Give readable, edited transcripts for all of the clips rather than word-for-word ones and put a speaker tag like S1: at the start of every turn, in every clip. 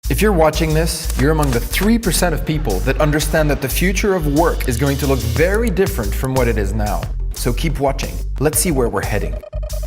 S1: If you're watching this, you're among the 3% of people that understand that the future of work is going to look very different from what it is now. So keep watching. Let's see where we're heading.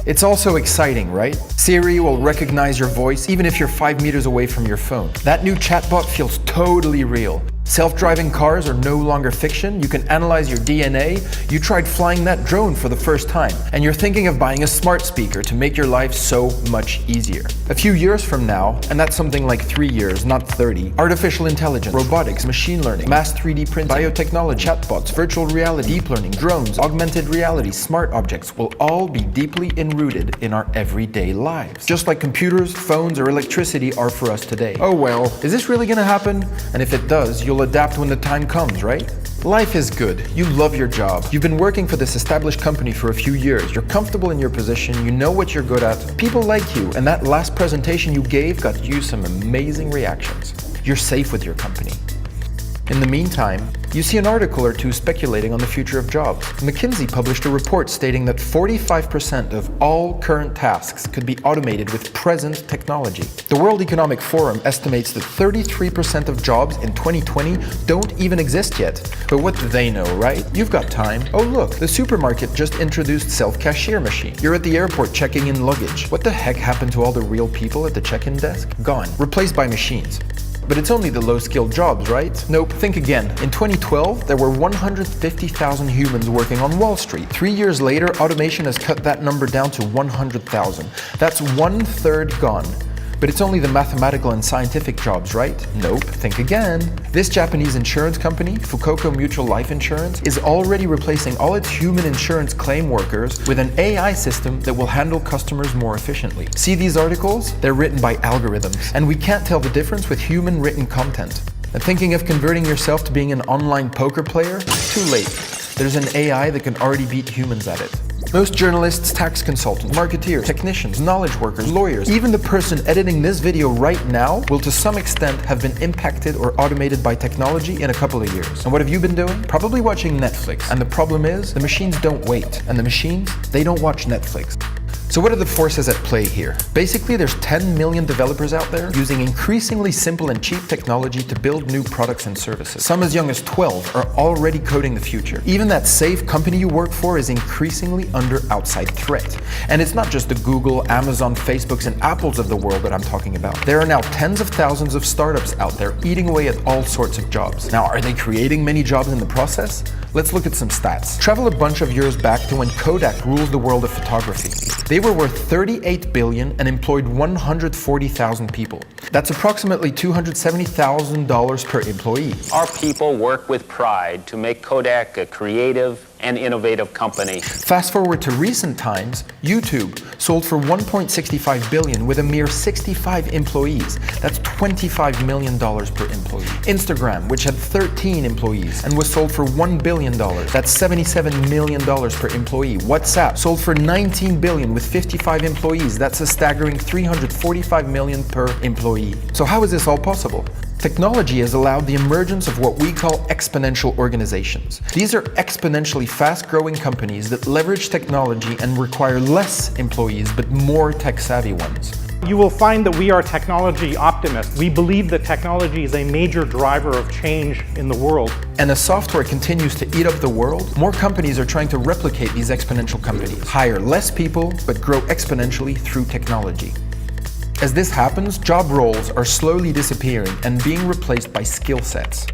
S1: It's also exciting, right? Siri will recognize your voice even if you're 5 meters away from your phone. That new chatbot feels totally real. Self-driving cars are no longer fiction. You can analyze your DNA. You tried flying that drone for the first time, and you're thinking of buying a smart speaker to make your life so much easier. A few years from now, and that's something like 3 years, not 30, artificial intelligence, robotics, machine learning, mass 3D printing, biotechnology, chatbots, virtual reality, deep learning, drones, augmented reality, smart objects will all be deeply enrooted in our everyday lives. Just like computers, phones, or electricity are for us today. Oh well, is this really gonna happen? And if it does, you'll adapt when the time comes, right? Life is good. You love your job. You've been working for this established company for a few years. You're comfortable in your position. You know what you're good at. People like you, and that last presentation you gave got you some amazing reactions. You're safe with your company. In the meantime, you see an article or two speculating on the future of jobs. McKinsey published a report stating that 45% of all current tasks could be automated with present technology. The World Economic Forum estimates that 33% of jobs in 2020 don't even exist yet. But what do they know, right? You've got time. Oh look, the supermarket just introduced self-cashier machine. You're at the airport checking in luggage. What the heck happened to all the real people at the check-in desk? Gone. Replaced by machines. But it's only the low-skilled jobs, right? Nope. Think again. In 2012, there were 150,000 humans working on Wall Street. 3 years later, automation has cut that number down to 100,000. That's 1/3 gone. But it's only the mathematical and scientific jobs, right? Nope. Think again. This Japanese insurance company, Fukoku Mutual Life Insurance, is already replacing all its human insurance claim workers with an AI system that will handle customers more efficiently. See these articles? They're written by algorithms, and we can't tell the difference with human written content. And thinking of converting yourself to being an online poker player? Too late. There's an AI that can already beat humans at it. Most journalists, tax consultants, marketeers, technicians, knowledge workers, lawyers, even the person editing this video right now will to some extent have been impacted or automated by technology in a couple of years. And what have you been doing? Probably watching Netflix. And the problem is, the machines don't wait. And the machines, they don't watch Netflix. So what are the forces at play here? Basically, there's 10 million developers out there using increasingly simple and cheap technology to build new products and services. Some as young as 12 are already coding the future. Even that safe company you work for is increasingly under outside threat. And it's not just the Google, Amazon, Facebooks, and Apples of the world that I'm talking about. There are now tens of thousands of startups out there eating away at all sorts of jobs. Now, are they creating many jobs in the process? Let's look at some stats. Travel a bunch of years back to when Kodak ruled the world of photography. They were worth $38 billion and employed 140,000 people. That's approximately $270,000 per employee.
S2: Our people work with pride to make Kodak a creative and innovative company.
S1: Fast forward to recent times, YouTube sold for $1.65 billion with a mere 65 employees. That's $25 million per employee. Instagram, which had 13 employees and was sold for $1 billion. That's $77 million per employee. WhatsApp sold for $19 billion with 55 employees. That's a staggering $345 million per employee. So how is this all possible? Technology has allowed the emergence of what we call exponential organizations. These are exponentially fast-growing companies that leverage technology and require less employees but more tech-savvy ones.
S3: You will find that we are technology optimists. We believe that technology is a major driver of change in the world.
S1: And as software continues to eat up the world, more companies are trying to replicate these exponential companies. Hire less people but grow exponentially through technology. As this happens, job roles are slowly disappearing and being replaced by skill sets.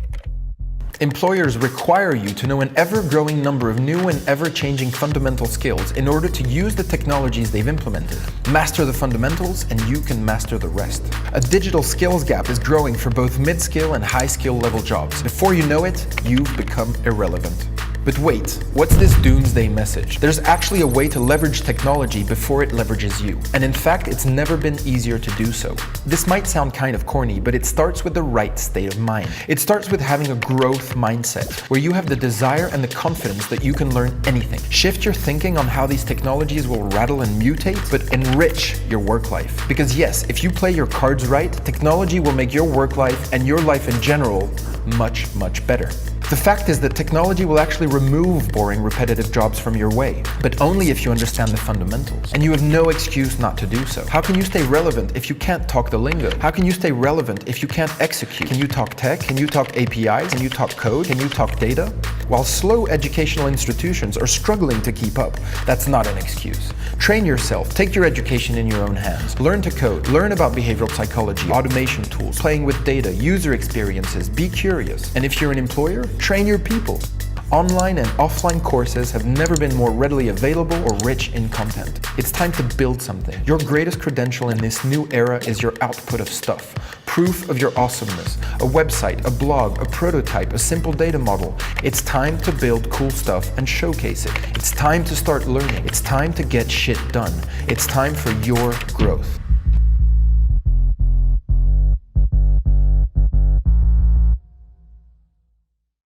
S1: Employers require you to know an ever-growing number of new and ever-changing fundamental skills in order to use the technologies they've implemented. Master the fundamentals and you can master the rest. A digital skills gap is growing for both mid-skill and high-skill level jobs. Before you know it, you've become irrelevant. But wait, what's this doomsday message? There's actually a way to leverage technology before it leverages you. And in fact, it's never been easier to do so. This might sound kind of corny, but it starts with the right state of mind. It starts with having a growth mindset, where you have the desire and the confidence that you can learn anything. Shift your thinking on how these technologies will rattle and mutate, but enrich your work life. Because yes, if you play your cards right, technology will make your work life and your life in general much, much better. The fact is that technology will actually remove boring, repetitive jobs from your way, but only if you understand the fundamentals. And you have no excuse not to do so. How can you stay relevant if you can't talk the lingo? How can you stay relevant if you can't execute? Can you talk tech? Can you talk APIs? Can you talk code? Can you talk data? While slow educational institutions are struggling to keep up, that's not an excuse. Train yourself, take your education in your own hands. Learn to code, learn about behavioral psychology, automation tools, playing with data, user experiences, be curious. And if you're an employer, train your people. Online and offline courses have never been more readily available or rich in content. It's time to build something. Your greatest credential in this new era is your output of stuff. Proof of your awesomeness. A website, a blog, a prototype, a simple data model. It's time to build cool stuff and showcase it. It's time to start learning. It's time to get shit done. It's time for your growth.